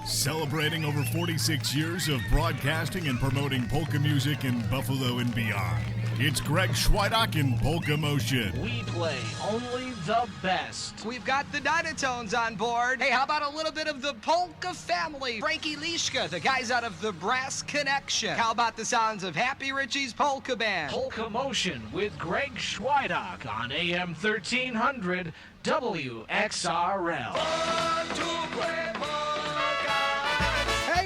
Celebrating over 46 years of broadcasting and promoting polka music in Buffalo and beyond. It's Greg Chwojdak in Polkamotion. We play only the best. We've got the Dynatones on board. Hey, how about a little bit of the Polka family? Frankie Lishka, the guys out of the Brass Connection. How about the sounds of Happy Richie's Polka Band? Polkamotion with Greg Chwojdak on AM 1300 WXRL.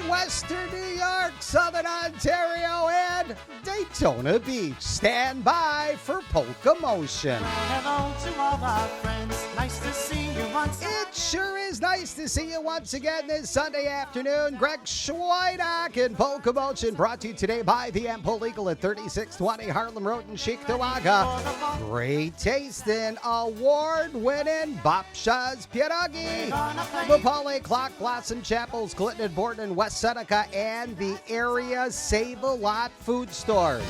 Western New York, Southern Ontario, and Daytona Beach. Stand by for Polkamotion. Hello to all our friends. Nice to see you once again. It sure is nice to see you once again this Sunday afternoon. Greg Chwojdak in Polkamotion, brought to you today by the Ample Legal at 3620 Harlem Road in Cheektowaga. Great tasting, award-winning Bapsha's Pierogi. The Pauley Clock, Blossom Chapels, Clinton and Borden and West Seneca, and the area Save-A-Lot food stores.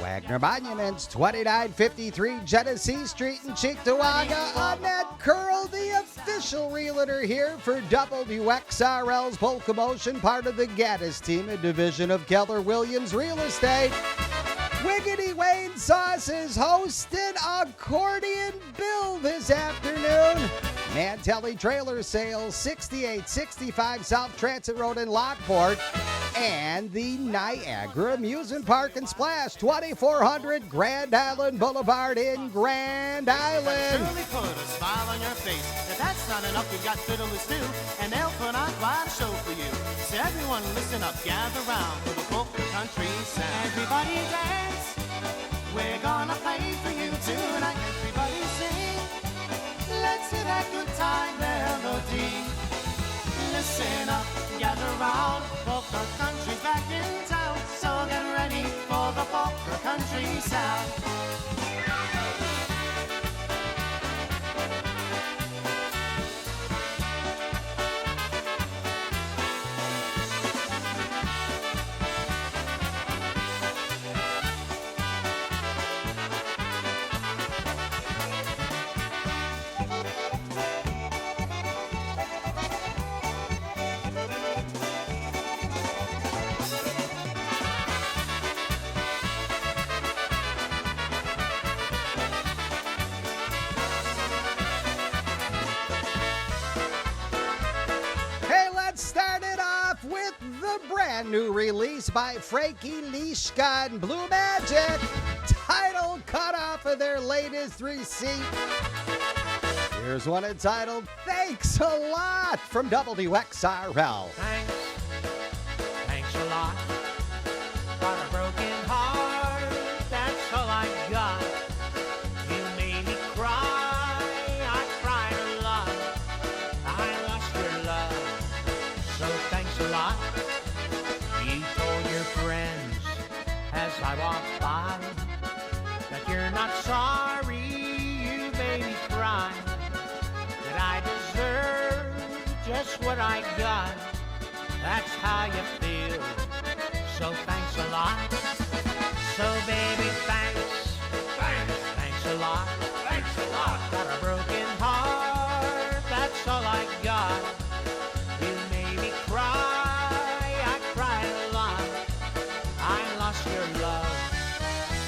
Wagner Monuments, 2953 Genesee Street in Cheektowaga. Annette Curl, the official realtor here for WXRL's Polkamotion, part of the Gaddis team, a division of Keller Williams Real Estate. Wiggity Wayne Sauce is hosting Accordion Bill this afternoon. Mantelli Trailer Sales, 6865 South Transit Road in Lockport. And the Niagara Amusement Park and Splash, 2400 Grand Island Boulevard in Grand Island. Surely put a smile on your face. If that's not enough, we've got fiddlers too, and they'll put on quite a show for you. So everyone listen up, gather round for the polka country sound. Everybody dance, we're gonna play for you tonight. Everybody sing, let's hear that good time melody. Listen up, gather round, polka country's back in town. So get ready for the polka country sound. Brand new release by Frankie Lishka and Blue Magic. Title cut off of their latest receipt. Here's one entitled Thanks a Lot from WXRL. Thanks a lot. Got a broken heart, that's all I got. You made me cry, I cried a lot. I lost your love, so thanks a lot. You told your friends as I walked by that you're not sorry you made me cry, that I deserve just what I got. That's how you feel, so thanks a lot. So baby, thanks a lot. Thanks a lot. Got a broken heart, that's all I got. You made me cry. Your love,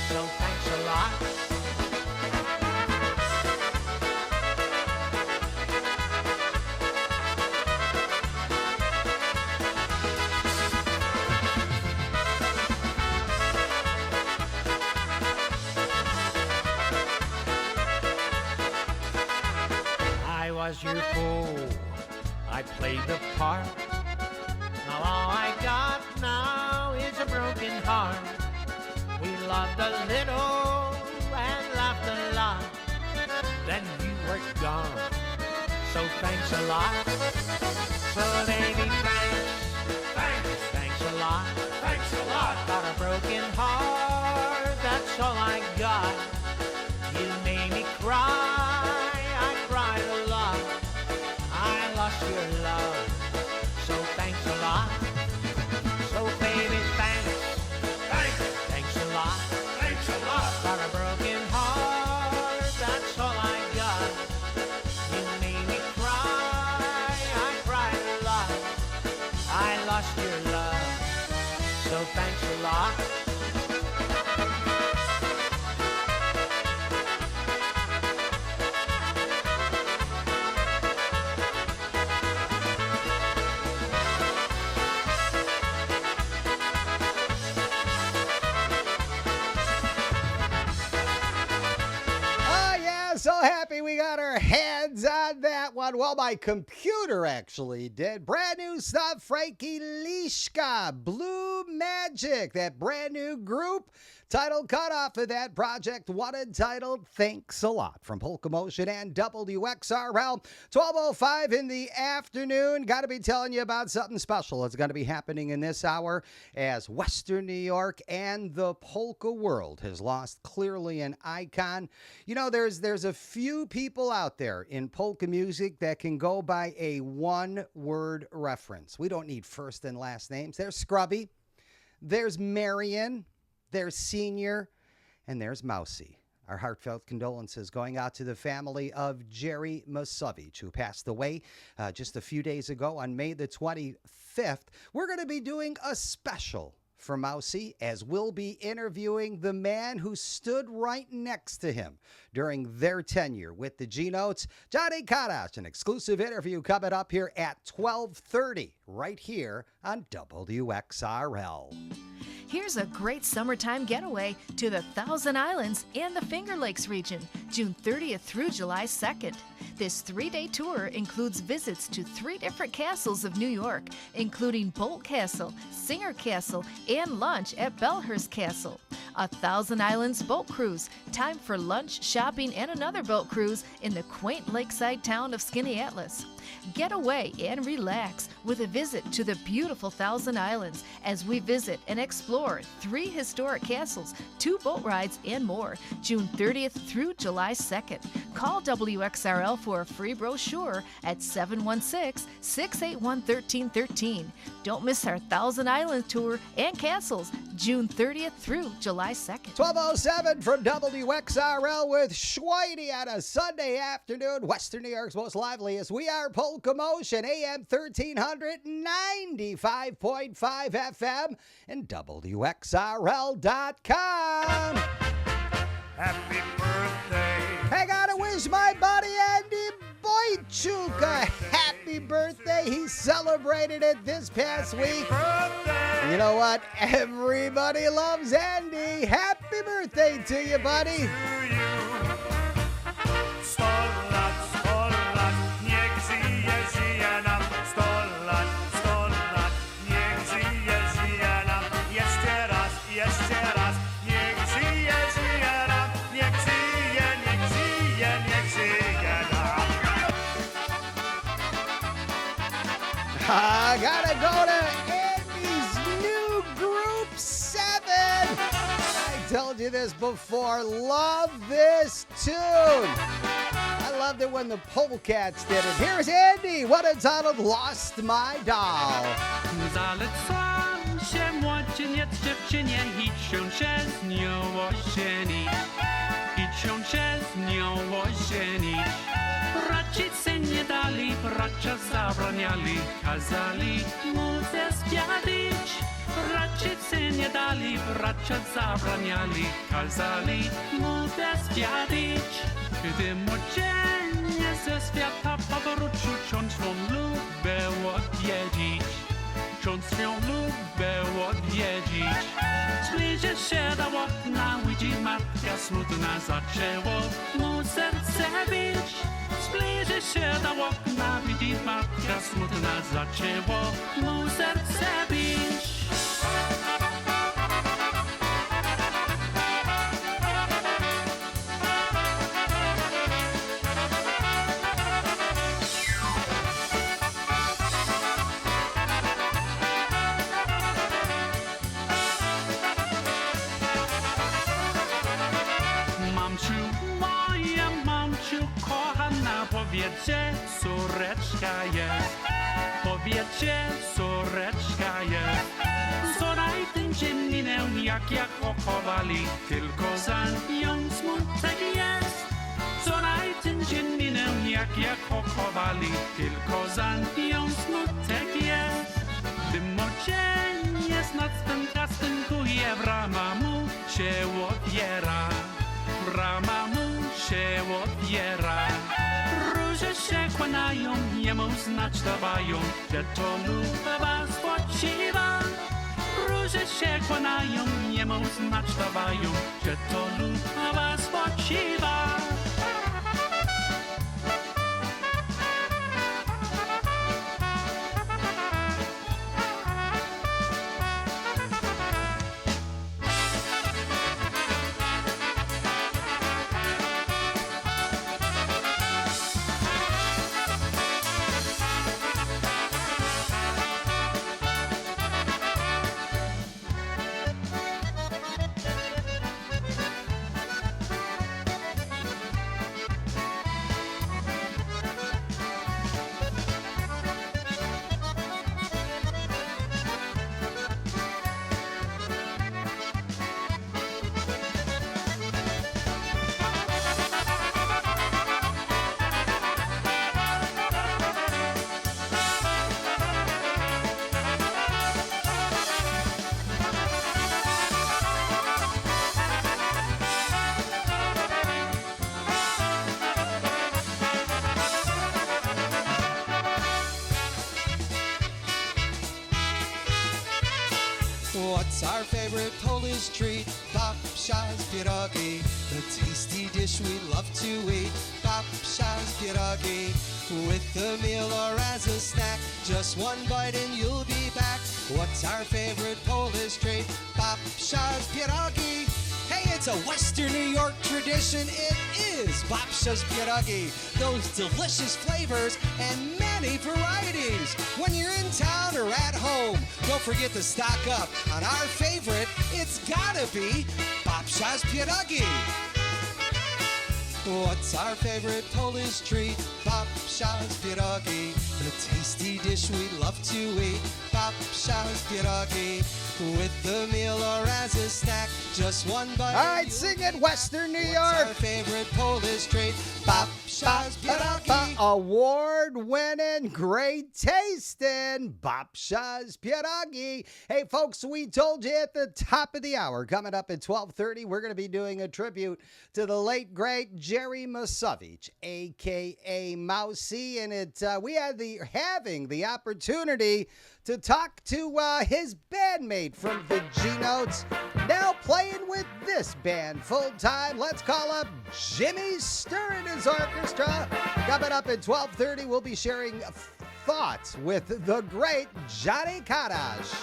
so thanks a lot. I was your fool, I played the part. Now all I got now is a broken heart. We loved a little and laughed a lot. Then you were gone, so thanks a lot. So baby, thanks a lot. Thanks a lot. Got a broken heart, that's all I got. You made me cry, I cried a lot. I lost your love, so thanks a lot. So baby, thanks a lot. Thanks a lot. Got a broken heart, that's all I got. You made me cry, I cried. lost your love. So thanks a lot. So happy we got our hands on that one. Well, my computer actually did. Brand new stuff, Frankie Liszka, Blue Magic, that brand new group. Title cut off of that project, one entitled Thanks a Lot from Polkamotion and WXRL. 12:05 in the afternoon. Got to be telling you about something special. It's going to be happening in this hour as Western New York and the polka world has lost clearly an icon. You know, there's a few people out there in polka music that can go by a one-word reference. We don't need first and last names. There's Scrubby. There's Marion. There's Senior, and there's Mousy. Our heartfelt condolences going out to the family of Jerry Miesowicz, who passed away just a few days ago on May the 25th. We're going to be doing a special for Mousy, as we'll be interviewing the man who stood right next to him during their tenure with the G-Notes. Johnny Kadash, an exclusive interview coming up here at 12:30 right here on WXRL. Here's a great summertime getaway to the Thousand Islands and the Finger Lakes region, June 30th through July 2nd. This 3-day tour includes visits to 3 different castles of New York, including Bolt Castle, Singer Castle, and lunch at Belhurst Castle. A Thousand Islands boat cruise, time for lunch, shopping, and another boat cruise in the quaint lakeside town of Skaneateles. Get away and relax with a visit to the beautiful Thousand Islands as we visit and explore 3 historic castles, 2 boat rides, and more, June 30th through July 2nd. Call WXRL for a free brochure at 716-681-1313. Don't miss our Thousand Island tour and castles, June 30th through July 2nd. 12:07 from WXRL with Chwojdak on a Sunday afternoon. Western New York's most liveliest. We are Polkamotion, AM 1300, 95.5 FM, and WXRL.com. Happy birthday. I gotta wish my buddy Andy Boychuk a happy birthday. He celebrated it this past week. And you know what? Everybody loves Andy. Happy birthday to you, buddy. I gotta go to Andy's new group 7. I told you this before. Love this tune. I loved it when the Polecats did it. Here's Andy. What entitled Lost My Doll. Zalecam się młodzieniec dziewczynie i ciął się z nią ożenić. I ciął się z nią ożenić. Rodzice nie dali, bracia zabraniali, kazali mu zespiadyć. Rodzice nie dali, bracia zabraniali, kazali mu zespiadyć. Gdy młodzieniec ze świata powrócił, ksiądz swą lubę odwiedzić. Ksiądz swą lubę odwiedzić. Zbliży się do okna, widzi matka smutna, zaczęło mu serce bić. Zbliży się do okna, widzi matka smutna, zaczęło mu serce bić. Powiecie, córeczka jest, powiecie, córeczka jest. Wczoraj ten dzień minął, jak ochowali, tylko za nią smutek jest. Wczoraj ten dzień minął, jak ochowali, tylko za nią smutek jest. Gdy znacztawają, że to luba spoczywa. Róże się kłanają, niemą znacztawają, że to luba spoczywa. What's our favorite Polish treat? Babcia's pierogi, the tasty dish we love to eat. Babcia's pierogi, with a meal or as a snack. Just one bite and you'll be back. What's our favorite Polish treat? Babcia's pierogi. Hey, it's a Western New York tradition. It is Babcia's pierogi. Those delicious flavors and many varieties. When you're in town or at home, don't forget to stock up on our favorite. It's gotta be Babcia's pierogi. What's our favorite Polish treat? Babcia's pierogi, the tasty dish we love to eat. Babcia's pierogi, with the meal or as a snack. Just one bite. All right, sing it, Western New What's York. our favorite Polish treat? Babcia's pierogi. Award-winning, great tasting Babcia's pierogi. Hey, folks, we told you at the top of the hour, coming up at 12:30, we're going to be doing a tribute to the late, great Jerry Miesowicz, a.k.a. Mousy, and we had having the opportunity to talk to his bandmate from the G-Notes, now playing with this band full-time. Let's call up Jimmy Sturr and his orchestra. Coming up at 12:30, we'll be sharing thoughts with the great Johnny Kadash.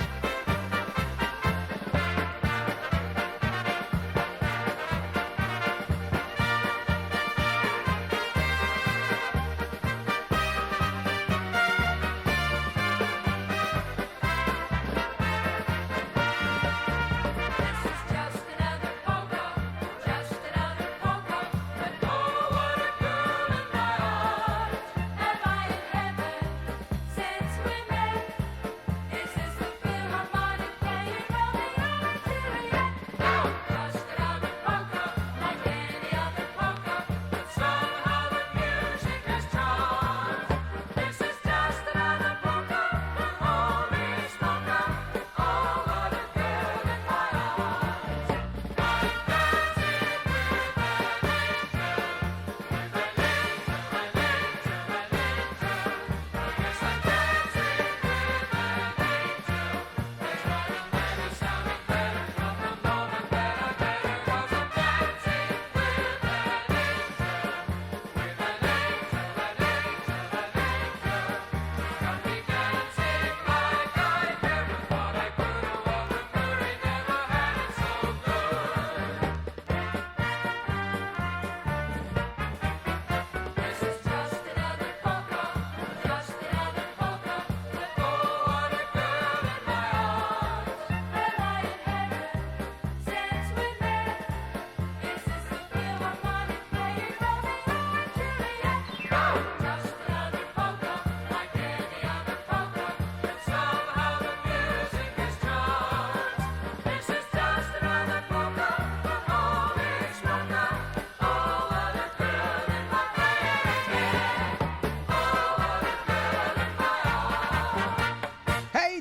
Since we met, is this the Philharmonic?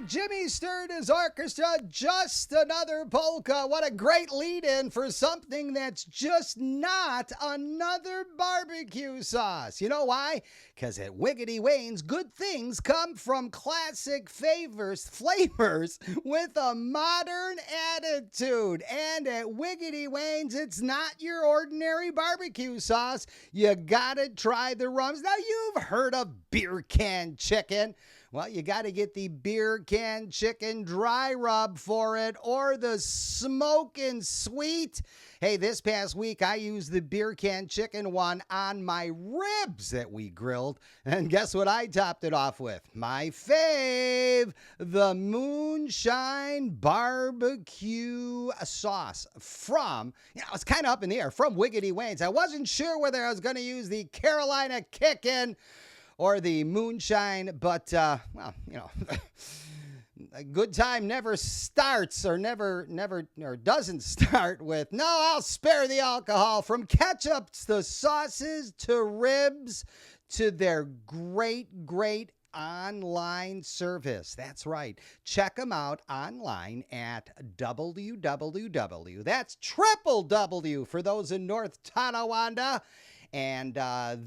Jimmy stirred his orchestra, just another polka. What a great lead-in for something that's just not another barbecue sauce. You know why? Because at Wiggity Wayne's, good things come from classic flavors with a modern attitude. And at Wiggity Wayne's, it's not your ordinary barbecue sauce. You gotta try the rums. Now, you've heard of beer can chicken. Well, you got to get the beer can chicken dry rub for it, or the smokin' sweet. Hey, this past week I used the beer can chicken one on my ribs that we grilled, and guess what I topped it off with? My fave, the moonshine barbecue sauce from, it's kind of up in the air, from Wiggity Wayne's. I wasn't sure whether I was going to use the Carolina Kickin' or the moonshine, but, a good time never starts or doesn't start with, no, I'll spare the alcohol. From ketchups to sauces to ribs to their great online service. That's right. Check them out online at WWW. That's triple W for those in North Tonawanda. And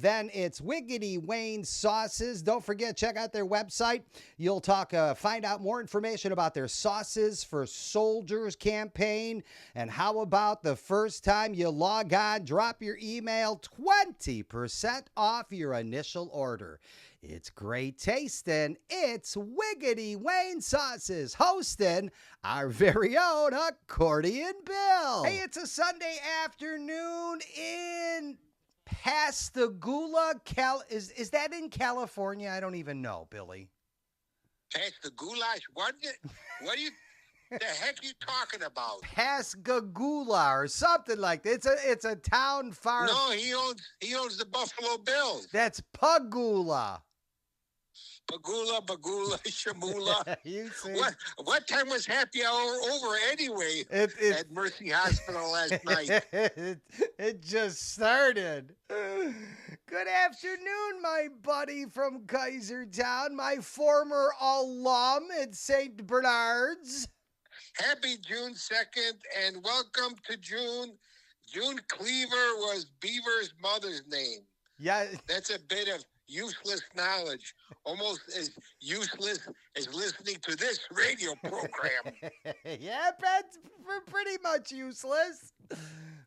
then it's Wiggity Wayne's sauces. Don't forget, check out their website. You'll find out more information about their Sauces for Soldiers campaign. And how about the first time you log on, drop your email, 20% off your initial order. It's great tasting. It's Wiggity Wayne Sauces, hosting our very own Accordion Bill. Hey, it's a Sunday afternoon in Pascagoula, is that in California? I don't even know, Billy. Pascagoula? What the heck are you talking about? Pascagoula or something like that. It's a town far. No, he owns the Buffalo Bills. That's Pagula. Bagula, Shamula. You see? What time was happy hour over anyway at Mercy Hospital last night? It just started. Good afternoon, my buddy from Kaisertown, my former alum at St. Bernard's. Happy June 2nd and welcome to June. June Cleaver was Beaver's mother's name. Yeah. That's a bit of useless knowledge, almost as useless as listening to this radio program. Yeah, that's pretty much useless.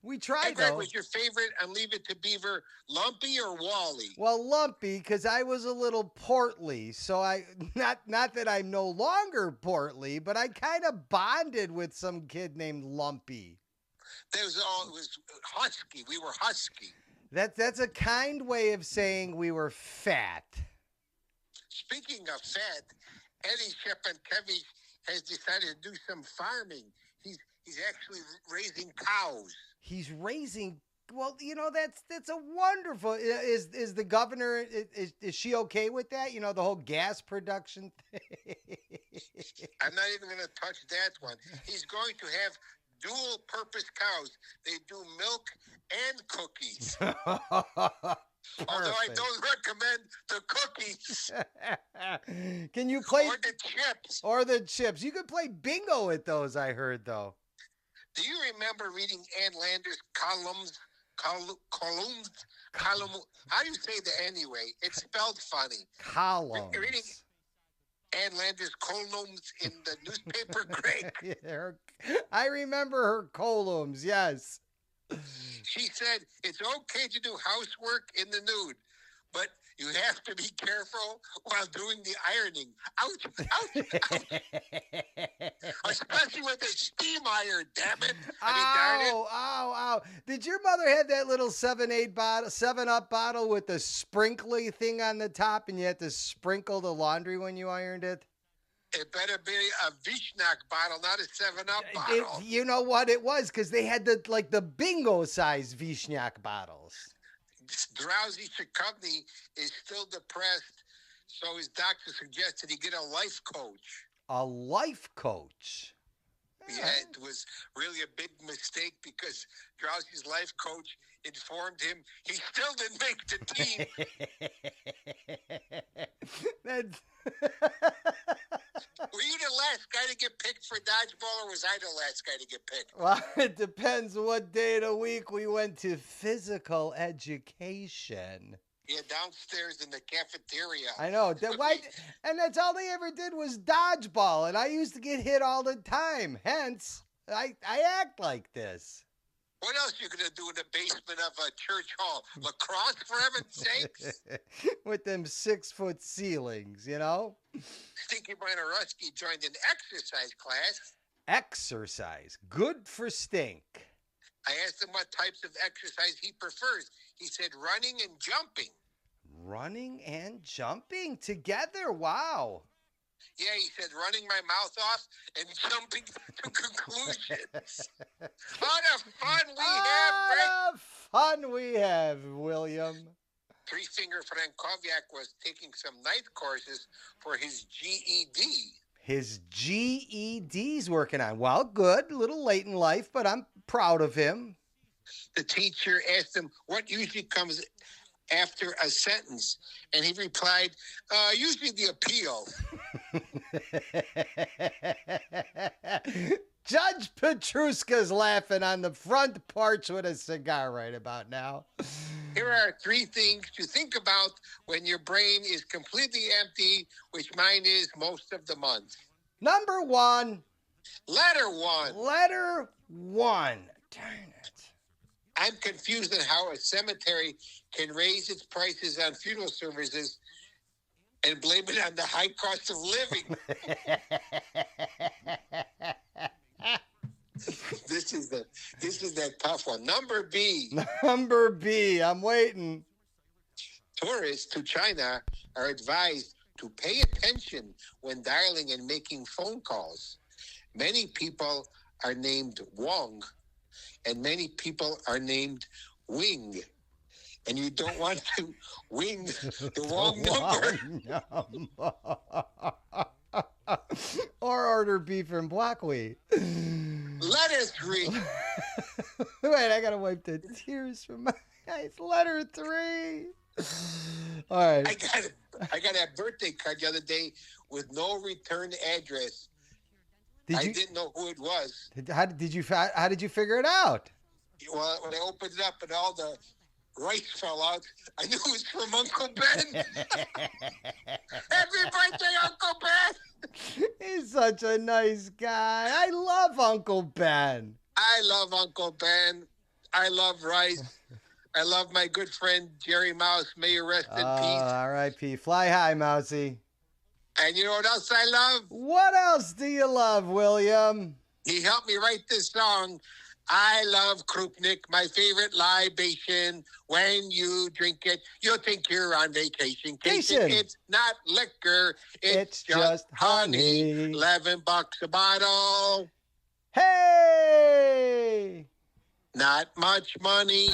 We tried, Greg, though. was your favorite on Leave It to Beaver Lumpy or Wally? Well, Lumpy, because I was a little portly, so not that I'm no longer portly, but I kind of bonded with some kid named Lumpy. It was husky. We were husky. That's a kind way of saying we were fat. Speaking of fat, Eddie Shepankevich has decided to do some farming. He's actually raising cows. He's raising. Well, that's a wonderful. Is the governor? Is she okay with that? The whole gas production thing. I'm not even going to touch that one. He's going to have dual-purpose cows. They do milk and cookies. Although I don't recommend the cookies. Can you play? Or the chips. Or the chips. You could play bingo with those, I heard, though. Do you remember reading Ann Landers' columns? How do you say that anyway? It's spelled funny. Columns. Reading Ann Landers' columns in the newspaper, Greg. Yeah, I remember her columns, yes. She said, it's okay to do housework in the nude, but you have to be careful while doing the ironing. Ouch, ouch, ouch. Especially with a steam iron, damn it. Ow. Did your mother have that little 7-Up bottle with the sprinkly thing on the top, and you had to sprinkle the laundry when you ironed it? It better be a Vishnak bottle, not a 7-Up bottle. You know what it was? Because they had the bingo-sized Vishnak bottles. Drowsy Chakubny is still depressed, so his doctor suggested he get a life coach. A life coach? Yeah, it was really a big mistake because Drowsy's life coach informed him he still didn't make the team. Well, last guy to get picked for dodgeball, or was I the last guy to get picked? Well, it depends what day of the week we went to physical education. Yeah, downstairs in the cafeteria. I know. And that's all they ever did was dodgeball, and I used to get hit all the time. Hence, I act like this. What else you going to do in the basement of a church hall? Lacrosse, for heaven's sakes? With them 6-foot ceilings, you know? Stinky Rusky joined an exercise class. Exercise. Good for Stink. I asked him what types of exercise he prefers. He said running and jumping. Running and jumping together? Wow. Yeah, he said running my mouth off and jumping to conclusions. What a fun we have, Greg. What a fun we have, William. Three-Finger Frankowiak was taking some night courses for his GED. His GED's working on. Well, good. A little late in life, but I'm proud of him. The teacher asked him what usually comes after a sentence, and he replied, usually the appeal. Judge Petruska's laughing on the front porch with a cigar right about now. Here are 3 things to think about when your brain is completely empty, which mine is most of the month. Number 1. Letter 1. Letter 1. Darn it. I'm confused on how a cemetery can raise its prices on funeral services and blame it on the high cost of living. This is that tough one. Number B. Number B. I'm waiting. Tourists to China are advised to pay attention when dialing and making phone calls. Many people are named Wong, and many people are named Wing. And you don't want to wing the wrong number. Or order beef from Blackwee. Letter 3. Wait, I gotta wipe the tears from my eyes. Letter 3. All right. I got a birthday card the other day with no return address. I didn't know who it was. How did you figure it out? Well, when I opened it up and all the rice fell out, I knew it was from Uncle Ben. Happy birthday, Uncle Ben! He's such a nice guy. I love Uncle Ben. I love Uncle Ben. I love rice. I love my good friend Jerry Mouse. May you rest in peace. R.I.P. Fly high, Mousy. And you know what else I love? What else do you love, William? He helped me write this song. I love Krupnik, my favorite libation. When you drink it, you'll think you're on vacation. It's not liquor. It's just honey. $11 a bottle. Hey! Not much money.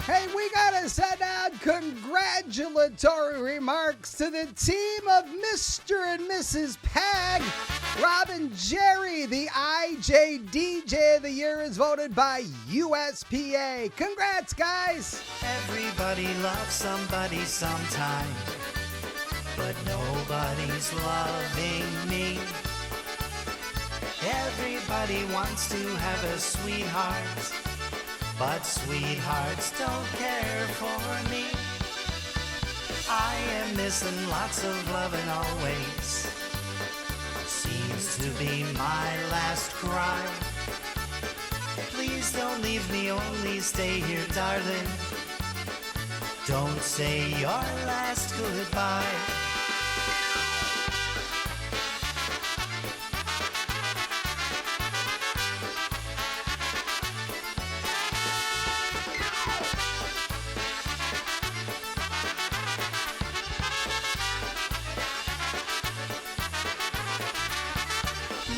Hey, we gotta send out congratulatory remarks to the team of Mr. and Mrs. Pag. Rob and Jerry, the IJDJ of the year, is voted by USPA. Congrats, guys. Everybody loves somebody sometime, but nobody's loving me. Everybody wants to have a sweetheart, but sweethearts don't care for me. I am missing lots of loving always. Seems to be my last cry. Please don't leave me, only stay here, darling. Don't say your last goodbye.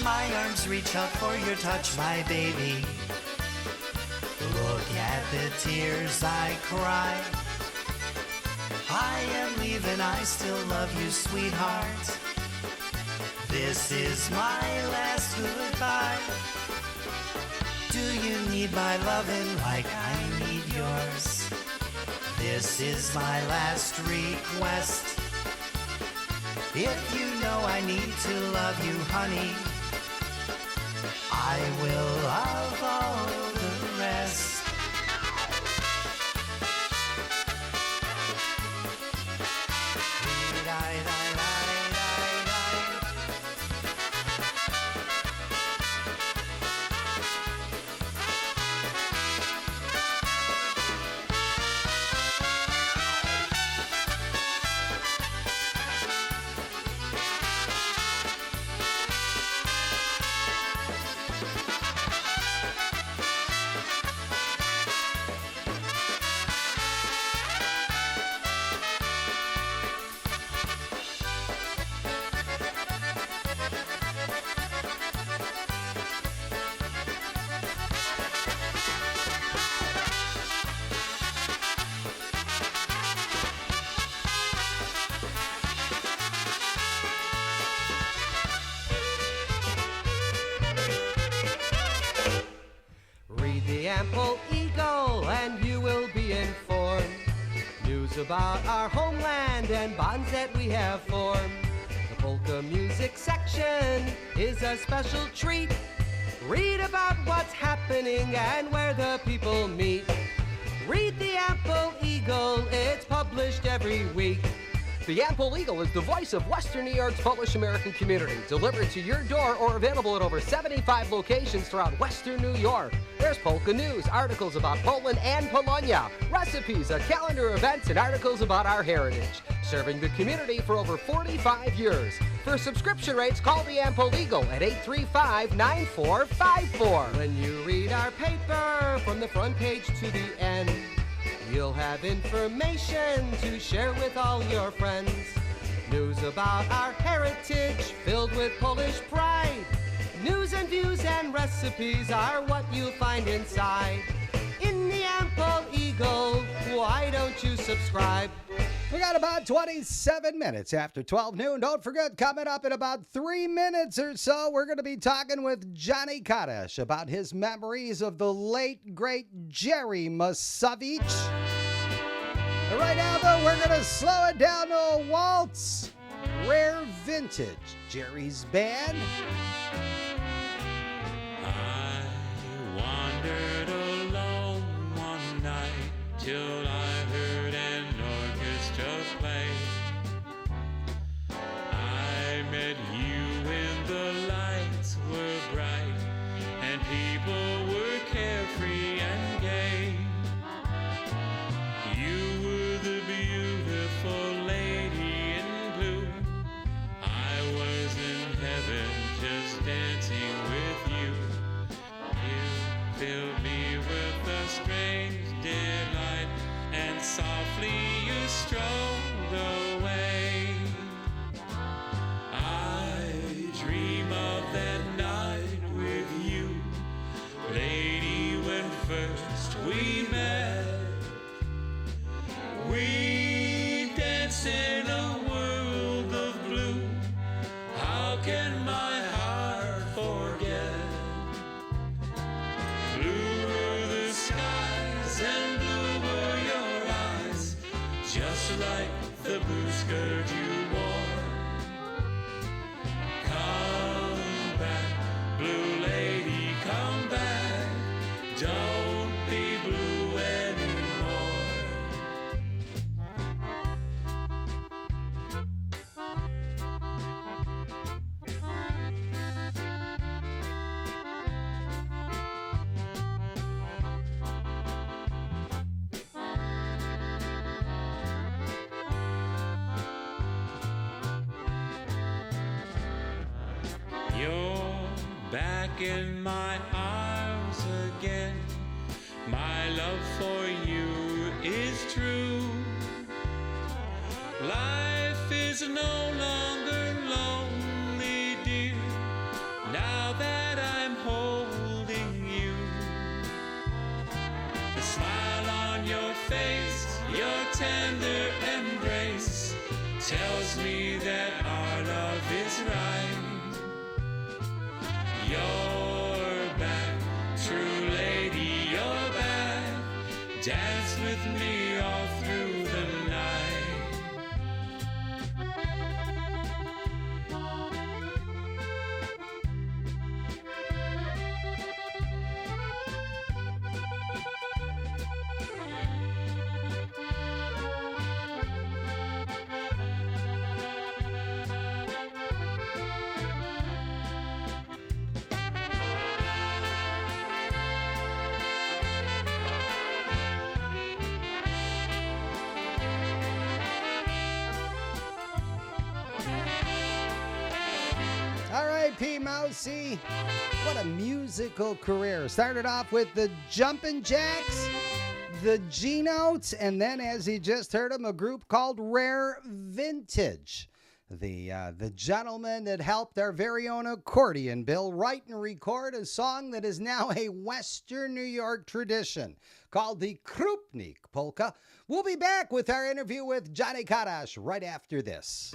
My arms reach out for your touch, my baby. Look at the tears I cry. I am leaving, I still love you, sweetheart. This is my last goodbye. Do you need my loving like I need yours? This is my last request. If you know I need to love you, honey, I will love all the rest. Ample Eagle and you will be informed. News about our homeland and bonds that we have formed. The polka music section is a special treat. Read about what's happening and where the people meet. Read the Ample Eagle, it's published every week. The Ample Eagle is the voice of Western New York's Polish-American community, delivered to your door or available at over 75 locations throughout Western New York. There's polka news, articles about Poland and Polonia, recipes, a calendar of events, and articles about our heritage. Serving the community for over 45 years. For subscription rates, call the Ample Eagle at 835-9454. When you read our paper from the front page to the end, you'll have information to share with all your friends. News about our heritage filled with Polish pride. News and views and recipes are what you'll find inside. In the Ample Eagle, why don't you subscribe? We got about 27 minutes after 12 noon. Don't forget, coming up in about 3 minutes or so, we're going to be talking with Johnny Kaddish about his memories of the late, great Jerry Miesowicz. And right now, though, we're going to slow it down to a waltz. Rare Vintage, Jerry's band. I wandered alone one night till I heard an orchestra play. I met you when the lights were bright and people were carefree and gay. You were the beautiful lady in blue. I was in heaven just dancing with you. You filled me with a strange delight, and softly you strolled away. I dream of that night with you, lady, when first we met. We danced in a world of blue. How can my heart forget? Blue were the skies and blue were your eyes, just like the blue skirt you wore. Come back, blue lady, come back. Don't be blue anymore. You're back in my arms again. My love for you is true. Life is no longer lonely, dear, now that I'm holding you. The smile on your face, your tender embrace, tells me that our love is right. You're back, true lady, you're back. Dance with me all through the night. R.I.P. Mousy. What a musical career. Started off with the Jumpin' Jacks, the G-Notes, and then, as he just heard him, a group called Rare Vintage. The gentleman that helped our very own accordion Bill write and record a song that is now a Western New York tradition called the Krupnik Polka. We'll be back with our interview with Johnny Kadash right after this.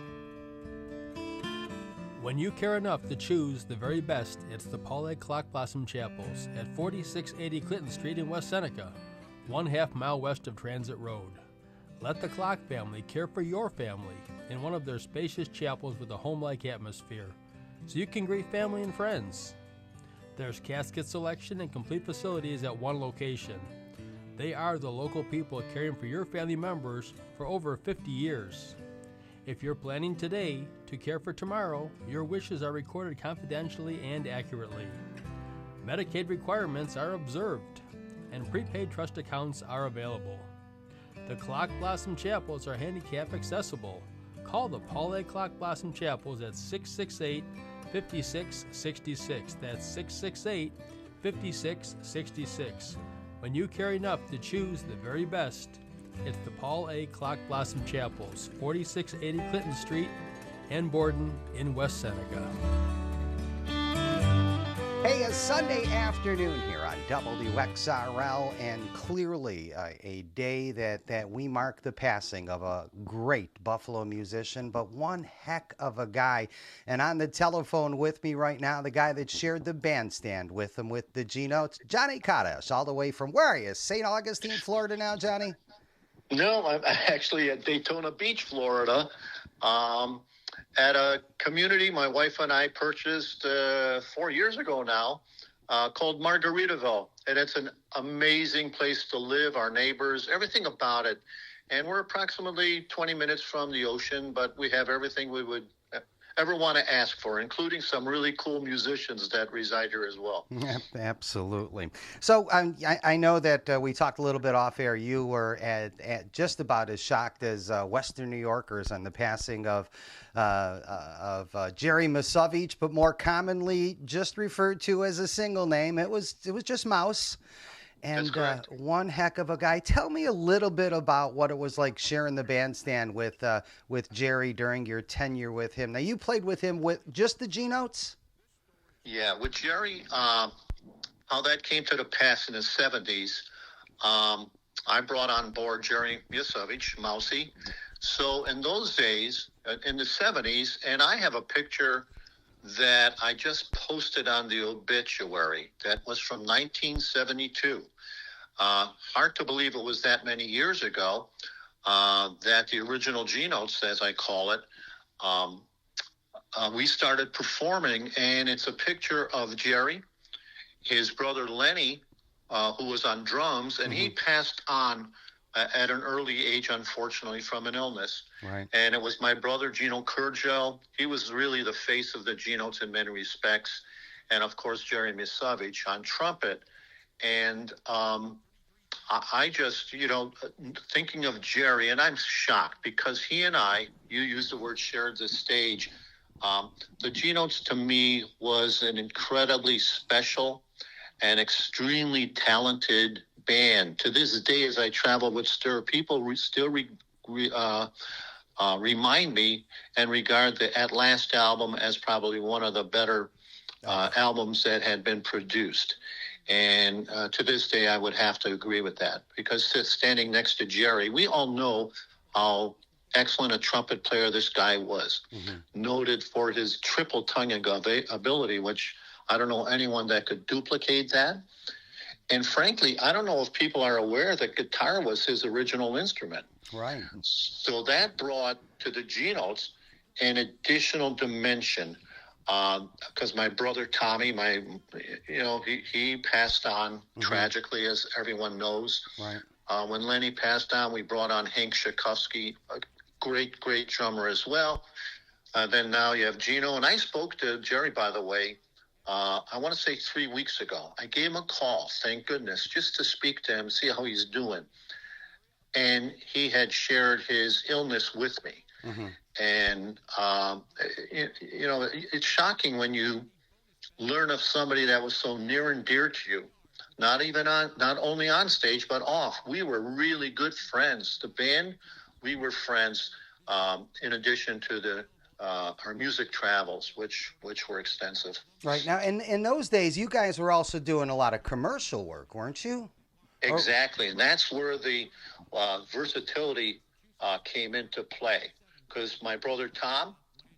When you care enough to choose the very best, it's the Paul A. Clock Blossom Chapels at 4680 Clinton Street in West Seneca, 1/2 mile west of Transit Road. Let the Clock family care for your family in one of their spacious chapels with a home-like atmosphere, so you can greet family and friends. There's casket selection and complete facilities at one location. They are the local people caring for your family members for over 50 years. If you're planning today to care for tomorrow, your wishes are recorded confidentially and accurately. Medicaid requirements are observed, and prepaid trust accounts are available. The Clock Blossom Chapels are handicap accessible. Call the Paul A. Clock Blossom Chapels at 668-5666. That's 668-5666. When you care enough to choose the very best, it's the Paul A. Clock Blossom Chapels, 4680 Clinton Street and Borden in West Seneca. Hey, a Sunday afternoon here on WXRL, and clearly a day that we mark the passing of a great Buffalo musician, but one heck of a guy. And on the telephone with me right now, the guy that shared the bandstand with him with the G-Notes, Johnny Kadash, all the way from, where are you, St. Augustine, Florida now, Johnny? No, I'm actually at Daytona Beach, Florida. At a community my wife and I purchased 4 years ago now, called Margaritaville. And it's an amazing place to live, our neighbors, everything about it. And we're approximately 20 minutes from the ocean, but we have everything we would ever want to ask for, including some really cool musicians that reside here as well. Absolutely. So I know that we talked a little bit off air. You were at just about as shocked as Western New Yorkers on the passing of Jerry Miesowicz, but more commonly just referred to as a single name. It was just Mouse. And one heck of a guy. Tell me a little bit about what it was like sharing the bandstand with Jerry during your tenure with him. Now, you played with him with just the G-Notes? Yeah, with Jerry, how that came to the pass in the 70s, I brought on board Jerry Miesowicz, Mousy. So in those days, in the 70s, and I have a picture that I just posted on the obituary that was from 1972. Hard to believe it was that many years ago that the original G-Notes, as I call it, we started performing, and it's a picture of Jerry, his brother Lenny, who was on drums, and he passed on at an early age, unfortunately, from an illness. Right. And it was my brother, Gino Kurgel. He was really the face of the G-Notes in many respects. And, of course, Jerry Miesowicz on trumpet. And I just, thinking of Jerry, and I'm shocked because he and I, you used the word shared the stage. The G-Notes to me was an incredibly special and extremely talented band. To this day, as I travel with Stir, people still remind me and regard the At Last album as probably one of the better albums that had been produced. And to this day, I would have to agree with that, because standing next to Jerry, we all know how excellent a trumpet player this guy was, noted for his triple tonguing ability, which I don't know anyone that could duplicate that. And frankly, I don't know if people are aware that guitar was his original instrument. Right. So that brought to the G-Notes an additional dimension, because my brother Tommy, he passed on tragically, as everyone knows. Right. When Lenny passed on, we brought on Hank Tchaikovsky, a great drummer as well. Then now you have Gino, and I spoke to Jerry, by the way, I want to say 3 weeks ago. I gave him a call, thank goodness, just to speak to him, see how he's doing. And he had shared his illness with me. And, it's shocking when you learn of somebody that was so near and dear to you. Not only on stage, but off. We were really good friends. The band, we were friends. In addition to our music travels, which were extensive. Right now, in those days, you guys were also doing a lot of commercial work, weren't you? Exactly, and that's where the versatility came into play. Because my brother Tom,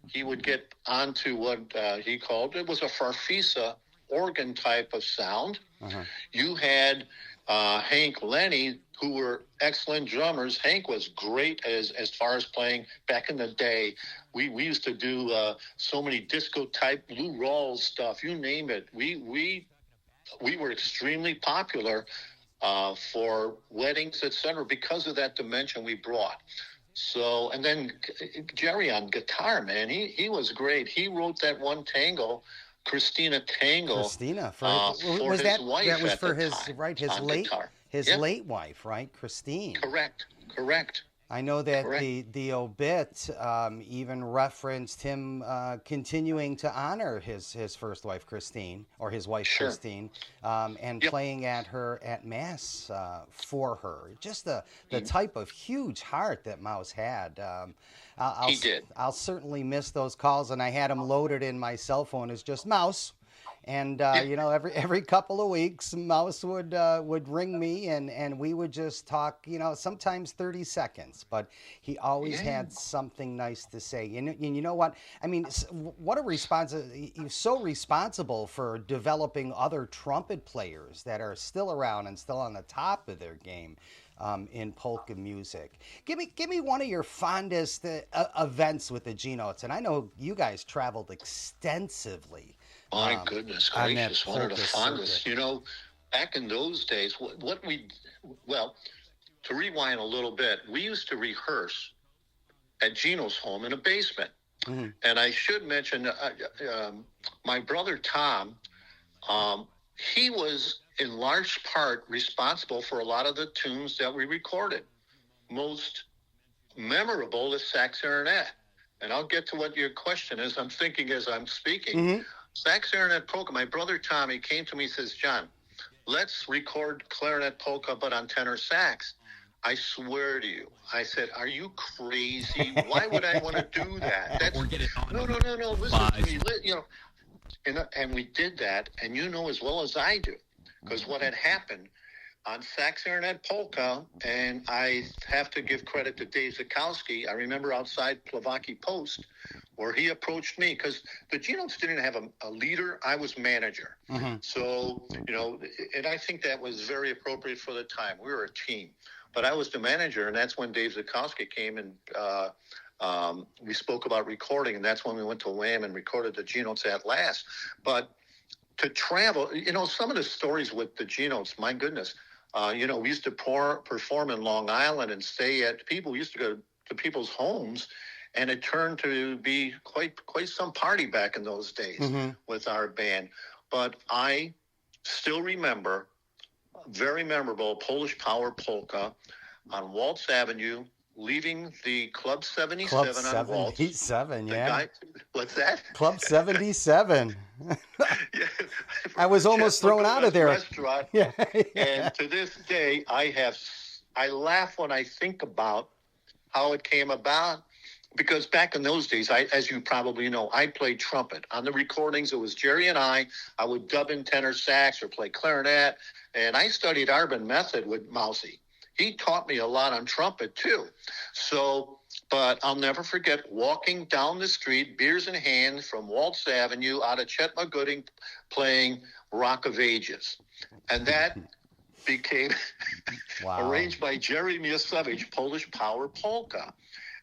he would get onto what he called, it was a farfisa organ type of sound. Uh-huh. You had Hank Lenny, who were excellent drummers. Hank was great as far as playing back in the day. We used to do so many disco type Lou Rawls stuff, you name it. We were extremely popular for weddings, etc., because of that dimension we brought. So, and then Jerry on guitar, man, he was great. He wrote that one tango, Christina Tango. Christina, for his wife. That was for his time, right, his late guitar. Late wife, right, Christine. Correct. I know that the obit even referenced him continuing to honor his first wife, Christine, or his wife, Christine, and playing at Mass for her. Just the type of huge heart that Mouse had. He did. I'll certainly miss those calls, and I had them loaded in my cell phone as just Mouse. And every couple of weeks, Mouse would ring me, and we would just talk. Sometimes 30 seconds, but he always had something nice to say. And you know what? I mean, what a He's so responsible for developing other trumpet players that are still around and still on the top of their game. In polka music. Give me one of your fondest events with the G-Notes, and I know you guys traveled extensively. My goodness gracious, one of the fondest. Circuit. Back in those days, to rewind a little bit, we used to rehearse at Gino's home in a basement. Mm-hmm. And I should mention, my brother Tom, he was in large part responsible for a lot of the tunes that we recorded. Most memorable is Sax Clarinet. And I'll get to what your question is. I'm thinking as I'm speaking. Mm-hmm. Sax Clarinet Polka, my brother Tommy came to me and says, John, let's record clarinet polka, but on tenor sax. I swear to you. I said, are you crazy? Why would I want to do that? No. Listen to me. And we did that, and you know as well as I do. Because what had happened on Sax Clarinet Polka, and I have to give credit to Dave Zukowski, I remember outside Plavaki Post, where he approached me, because the G-Notes didn't have a leader, I was manager. Mm-hmm. So, and I think that was very appropriate for the time. We were a team. But I was the manager, and that's when Dave Zukowski came and we spoke about recording, and that's when we went to WAM and recorded the G-Notes at last. But to travel, some of the stories with the G-Notes, my goodness, we used to perform in Long Island and stay at people. We used to go to people's homes, and it turned to be quite some party back in those days with our band. But I still remember very memorable Polish Power Polka on Waltz Avenue, leaving the Club 77 on Waltz. 77, yeah. What's that? Club 77. I was almost thrown out of there. Restaurant. Yeah. And to this day, I laugh when I think about how it came about. Because back in those days, as you probably know, I played trumpet. On the recordings, it was Jerry and I would dub in tenor sax or play clarinet. And I studied Arbin Method with Mousy. He taught me a lot on trumpet, too. So, but I'll never forget walking down the street, beers in hand, from Waltz Avenue out of Chetma Gooding, playing Rock of Ages. And that became arranged by Jerry Miesowicz, Polish Power Polka.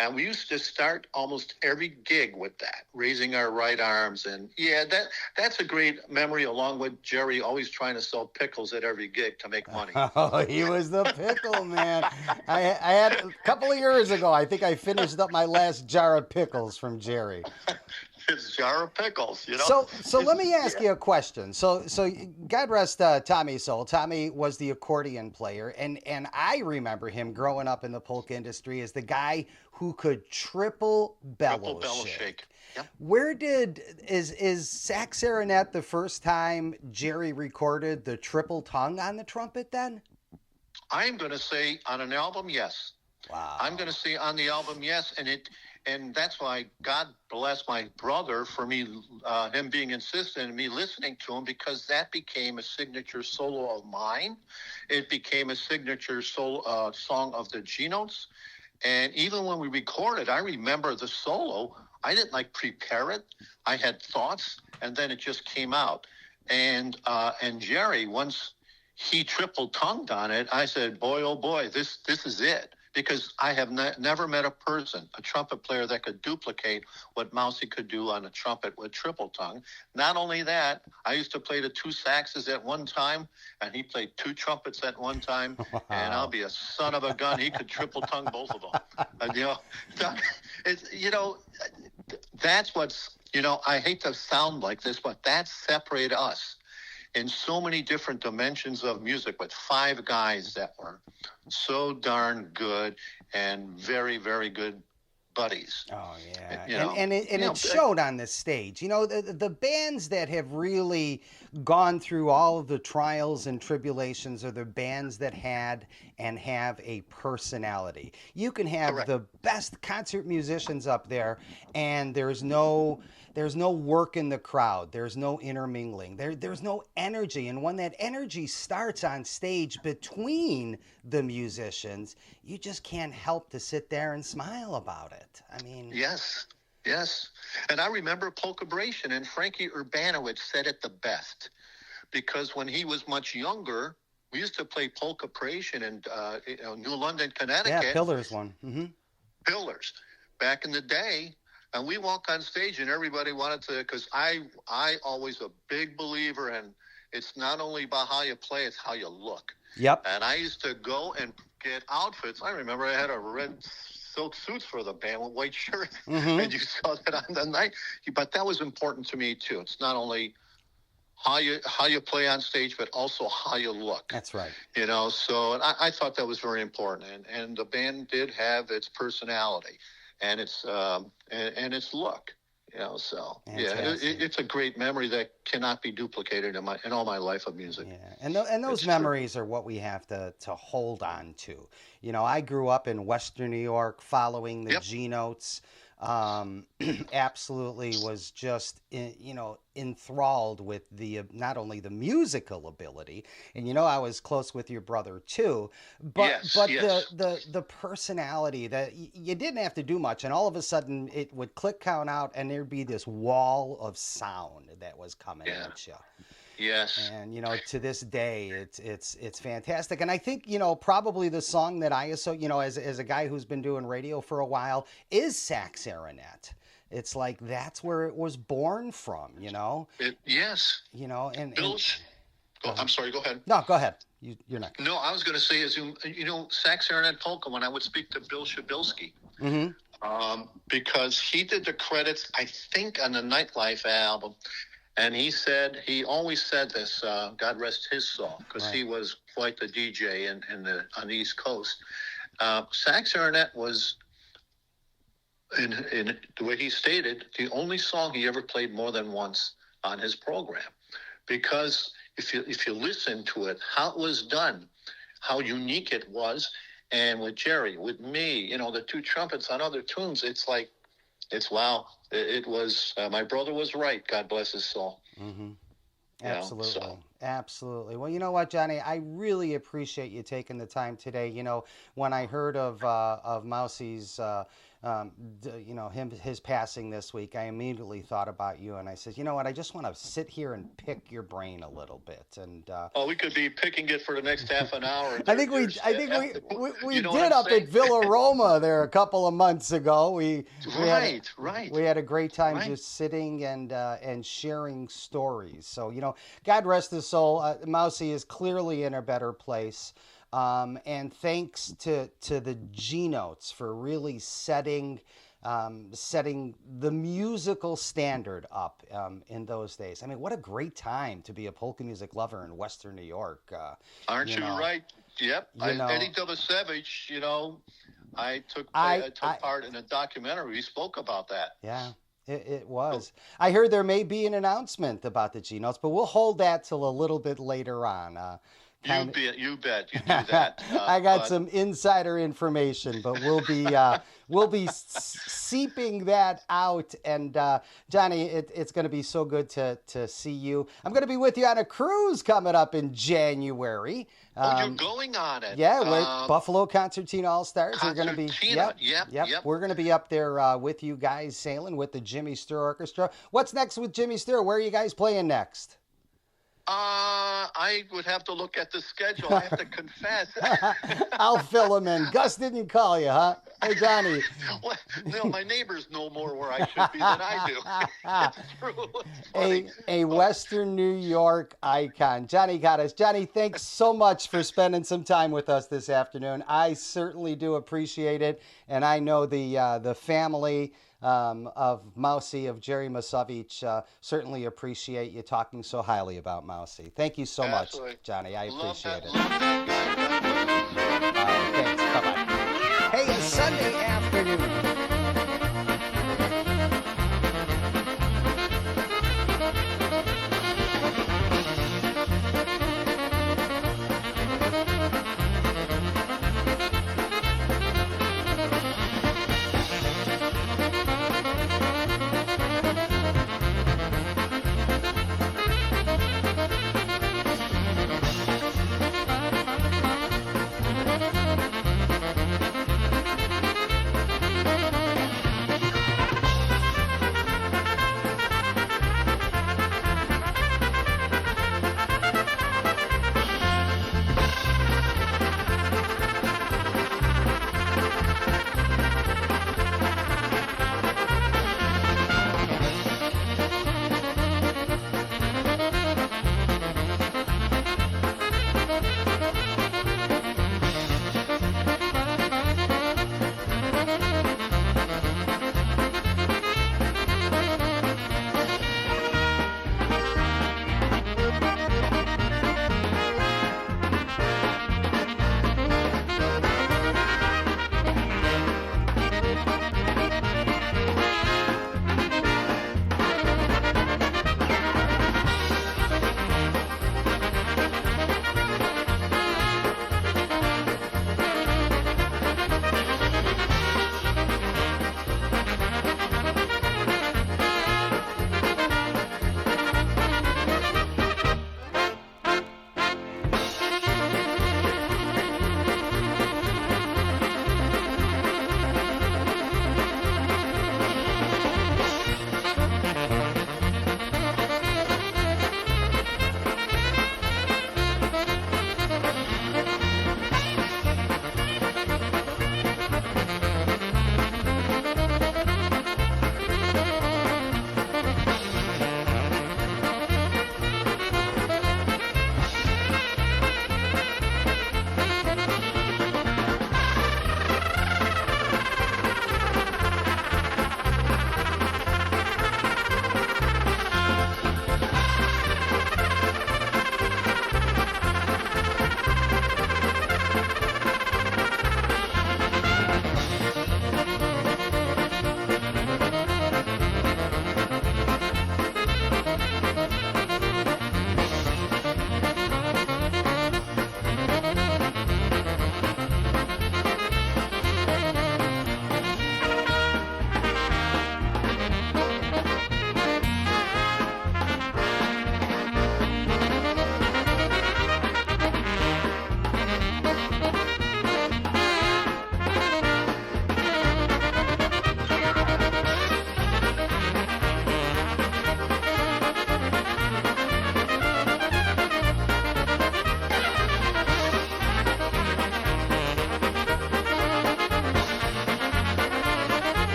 And we used to start almost every gig with that, raising our right arms. And that's a great memory, along with Jerry always trying to sell pickles at every gig to make money. Oh, he was the pickle man. I had a couple of years ago, I think I finished up my last jar of pickles from Jerry. his jar of pickles, you know. So let me ask you a question. So God rest Tommy's soul. Tommy was the accordion player, and I remember him growing up in the polka industry as the guy who could triple bellow shake. Yep. Where is sax clarinet the first time Jerry recorded the triple tongue on the trumpet then? I'm going to say on an album, yes. Wow. I'm going to say on the album, yes, and that's why God bless my brother for me, him being insistent and me listening to him, because that became a signature solo of mine. It became a signature song of the G-Notes. And even when we recorded, I remember the solo. I didn't prepare it. I had thoughts, and then it just came out. And Jerry, once he triple tongued on it, I said, boy, oh boy, this is it. Because I have never met a trumpet player that could duplicate what Mousy could do on a trumpet with triple tongue. Not only that, I used to play the two saxes at one time, and he played two trumpets at one time. Wow. And I'll be a son of a gun. He could triple tongue both of them. That's what's, I hate to sound like this, but that separated us in so many different dimensions of music with five guys that were so darn good and very, very good buddies. Oh, yeah. And it showed on this stage. The bands that have really gone through all of the trials and tribulations are the bands that had and have a personality. You can have Correct. The best concert musicians up there, and there's no work in the crowd. There's no intermingling. There's no energy. And when that energy starts on stage between the musicians, you just can't help to sit there and smile about it. I mean... Yes. And I remember Polkamotion, and Frankie Urbanowicz said it the best. Because when he was much younger, we used to play Polkamotion in New London, Connecticut. Yeah, Pillars one. Mm-hmm. Pillars. Back in the day... And we walk on stage, and everybody wanted to, because I always a big believer in it's not only about how you play, it's how you look. Yep. And I used to go and get outfits. I remember I had a red silk suits for the band with white shirts, mm-hmm. and you saw that on the night. But that was important to me too. It's not only how you play on stage, but also how you look. That's right. So and I thought that was very important, and the band did have its personality. And its look, so it's a great memory that cannot be duplicated in all my life of music. Yeah, and those memories are what we have to hold on to. I grew up in Western New York, following the G-Notes. Absolutely was just enthralled with the not only the musical ability, and I was close with your brother too, but the personality that you didn't have to do much, and all of a sudden it would click count out, and there'd be this wall of sound that was coming at you. Yes. And to this day, it's fantastic. And I think probably the song that I as a guy who's been doing radio for a while is sax clarinet. It's like that's where it was born from. Yes. And I'm sorry. Go ahead. No, go ahead. You're not. No, I was going to say sax clarinet polka when I would speak to Bill Shabilsky. Mm-hmm. Because he did the credits, I think, on the Nightlife album. And he always said this, God rest his soul, because he was quite the DJ on the East Coast. Sax clarinet was, in the way he stated, the only song he ever played more than once on his program. Because if you listen to it, how it was done, how unique it was, and with Jerry, with me, the two trumpets on other tunes, it's wow. It was, my brother was right. God bless his soul. Mm-hmm. Absolutely. Absolutely. Well, you know what, Johnny, I really appreciate you taking the time today. When I heard of Mousy's, his passing this week, I immediately thought about you, and I said, you know what, I just want to sit here and pick your brain a little bit. And we could be picking it for the next half an hour. I think we did up at Villa Roma there a couple of months ago. We had a great time just sitting and sharing stories. So God rest his soul. Mousy is clearly in a better place. And thanks to the G-Notes for really setting setting the musical standard up in those days. I mean, what a great time to be a polka music lover in Western New York. Aren't you right? Yep. Eddie Dovasevich, I took part in a documentary. We spoke about that. Yeah. It was. I heard there may be an announcement about the G-Notes, but we'll hold that till a little bit later on. You bet. You do that. I got some insider information, but we'll be seeping that out. And Johnny, it's going to be so good to see you. I'm going to be with you on a cruise coming up in January. You're going on it? Yeah, with Buffalo Concertina All Stars. We're going to be. Yep. We're going to be up there with you guys sailing with the Jimmy Sturr Orchestra. What's next with Jimmy Sturr? Where are you guys playing next? I would have to look at the schedule. I have to confess. I'll fill him in. Gus didn't call you, huh? Hey, Johnny. Well, my neighbors know more where I should be than I do. It's true. It's a Western New York icon. Johnny got us. Johnny, thanks so much for spending some time with us this afternoon. I certainly do appreciate it, and I know the family of Mousy, of Jerry Miesowicz, certainly appreciate you talking so highly about Mousy. Thank you so much, Johnny. I appreciate it. Thanks. Bye-bye. Hey, it's Sunday afternoon.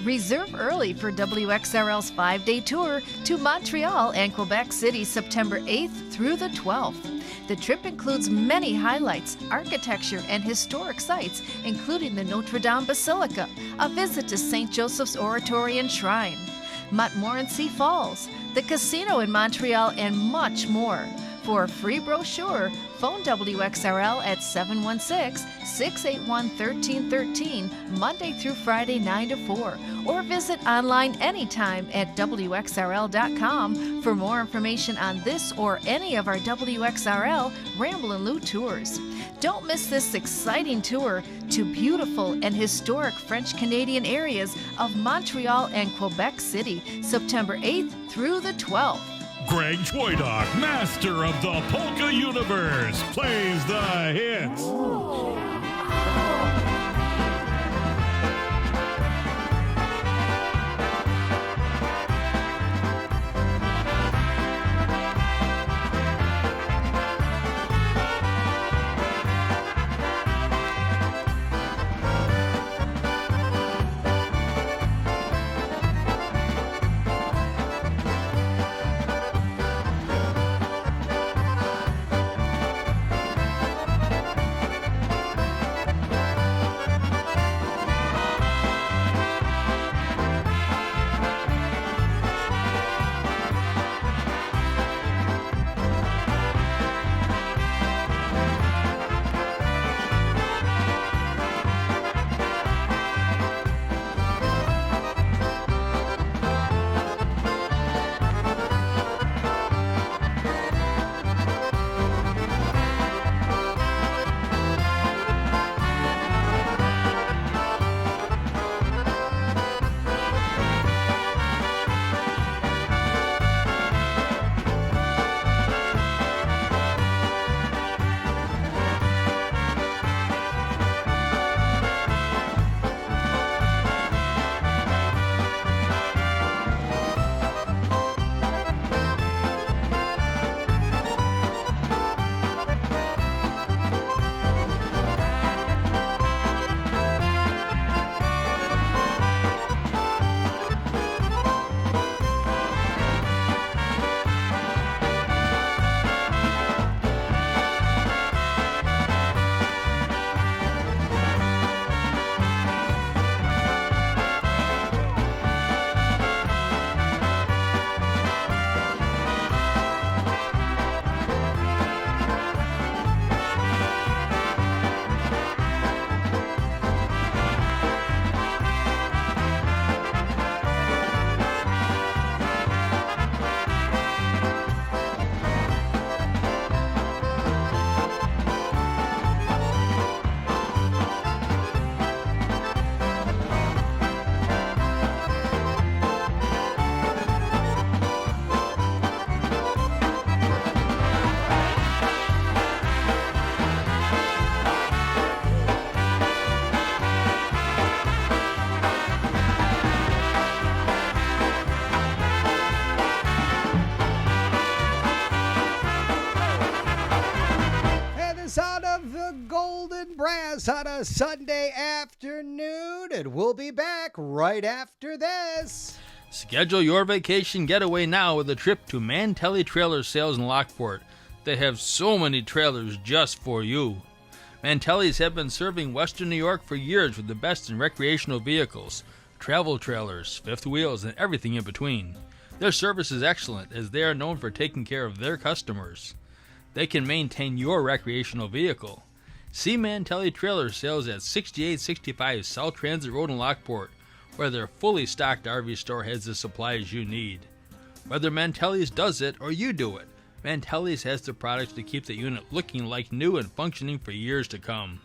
Reserve early for WXRL's 5-day tour to Montreal and Quebec City, September 8th through the 12th. The trip includes many highlights, architecture, and historic sites, including the Notre Dame Basilica, a visit to St. Joseph's Oratory and Shrine, Montmorency Falls, the casino in Montreal, and much more. For a free brochure, phone WXRL at 716-681-1313, Monday through Friday 9 to 4, or visit online anytime at WXRL.com for more information on this or any of our WXRL Ramble and Lou tours. Don't miss this exciting tour to beautiful and historic French-Canadian areas of Montreal and Quebec City, September 8th through the 12th. Greg Chwojdak, master of the polka universe, plays the hits. On a Sunday afternoon, and we'll be back right after this. Schedule your vacation getaway now with a trip to Mantelli Trailer Sales in Lockport. They have so many trailers just for you. Mantelli's have been serving Western New York for years with the best in recreational vehicles, travel trailers, fifth wheels, and everything in between. Their service is excellent as they are known for taking care of their customers. They can maintain your recreational vehicle. See Mantelli Trailer Sales at 6865 South Transit Road in Lockport, where their fully stocked RV store has the supplies you need. Whether Mantelli's does it or you do it, Mantelli's has the products to keep the unit looking like new and functioning for years to come.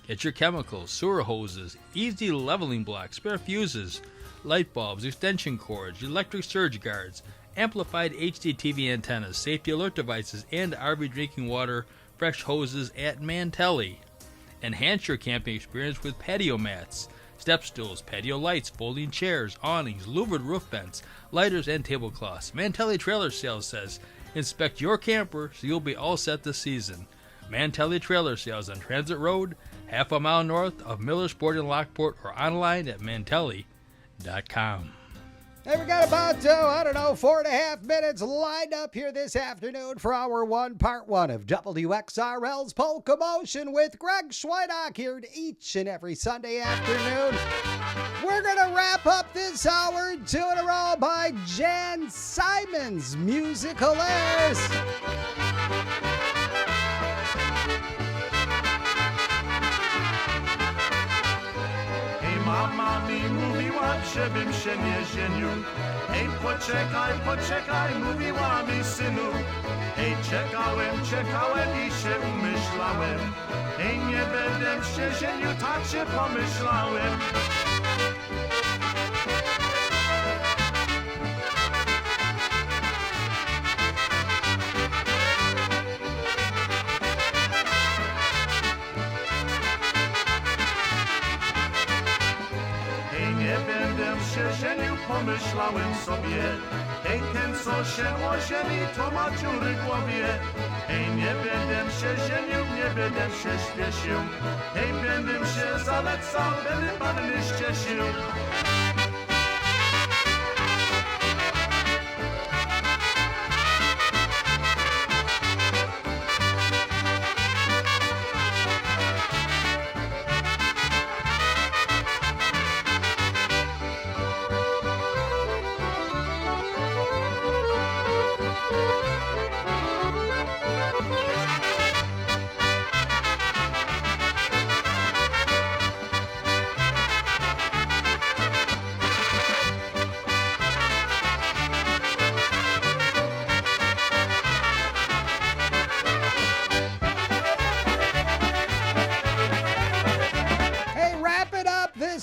Get your chemicals, sewer hoses, easy leveling blocks, spare fuses, light bulbs, extension cords, electric surge guards, amplified HDTV antennas, safety alert devices, and RV drinking water fresh hoses at Mantelli. Enhance your camping experience with patio mats, step stools, patio lights, folding chairs, awnings, louvered roof vents, lighters, and tablecloths. Mantelli Trailer Sales says, inspect your camper so you'll be all set this season. Mantelli Trailer Sales on Transit Road, half a mile north of Millersport in Lockport, or online at mantelli.com. Hey, we got about, 4.5 minutes lined up here this afternoon for hour one, part one of WXRL's Polkamotion with Greg Chwojdak here each and every Sunday afternoon. We're going to wrap up this hour, 2 in a row by Jan Simon's musical airs. Mama mi mówiła, żebym się nie żenił. Hej, poczekaj, mówiła mi synu. Hej, czekałem i się umyślałem. Hej, nie będę się żenił, tak się pomyślałem. Nie będę się żenił, pomyślałem sobie. Hej, ten co się ożeni, to ma dziury w głowie. Hej, nie będę się żenił, nie będę się śpieszył. Hej, będę się zalecał, będę panny ścieszył.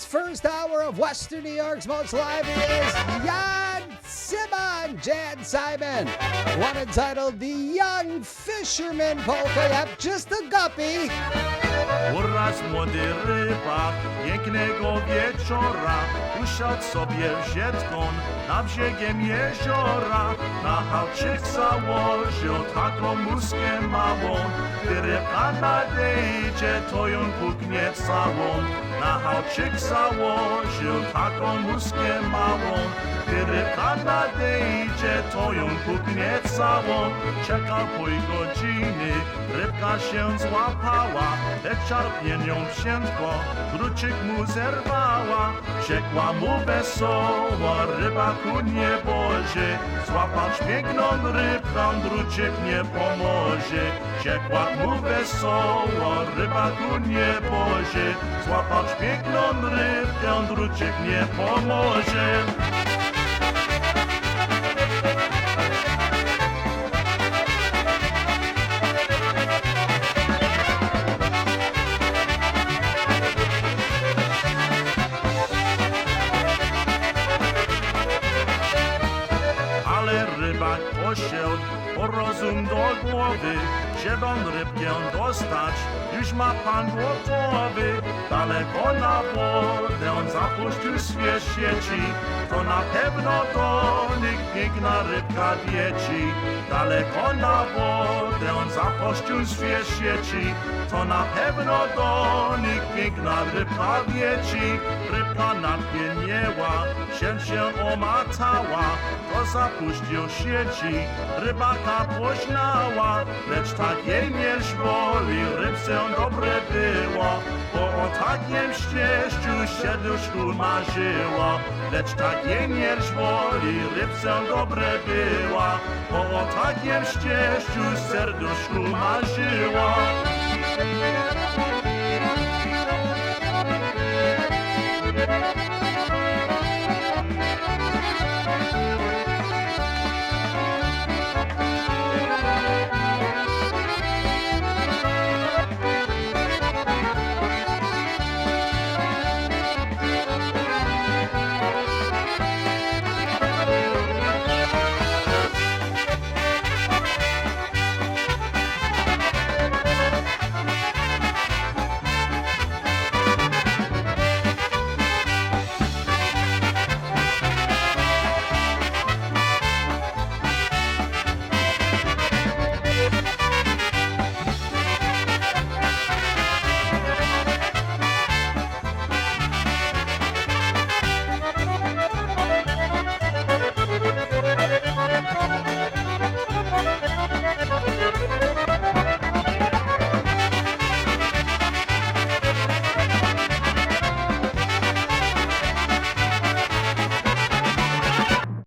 First hour of Western New York's most lively is Jan Simon. One entitled The Young Fisherman Polka. Yep, just a guppy. Uraz młody rybak pięknego wieczora usiadł sobie sietką nad brzegiem jeziora. Na hałczyk założył taką muskę małą. Gdy rybka nadejdzie, to ją puknie całą. Na hałczyk założył taką muskę małą. Gdy rybka nadejdzie, to ją puknie całą. Czekał pół godziny, rybka się złapała. Lecz czarpienią wsiętko, drucik mu zerwała. Rzekła mu wesoło, rybaku nie boże. Złapać piękną rybką, drucik nie pomoże. Rzekła mu wesoło, rybaku nie boże. Złapać piękną rybkę, drucik nie pomoże. Posiadł rozum do głowy, żeby on rybkę dostać, już ma pan gotowy. Daleko na wodę on zapuścił swe sieci, to na pewno do nich piękna rybka wieci. Daleko na wodę on zapuścił swe sieci, to na pewno do nich piękna rybka wieci. Rybka nadpienięła, się omacała, to zapuścił sieci, rybaka poznała, lecz tak jej mierz woli, rybce dobre było, bo o takim szczęściu serduszku marzyło. Lecz tak jej mierz woli, rybce dobre było, bo o takim szczęściu serduszku marzyło.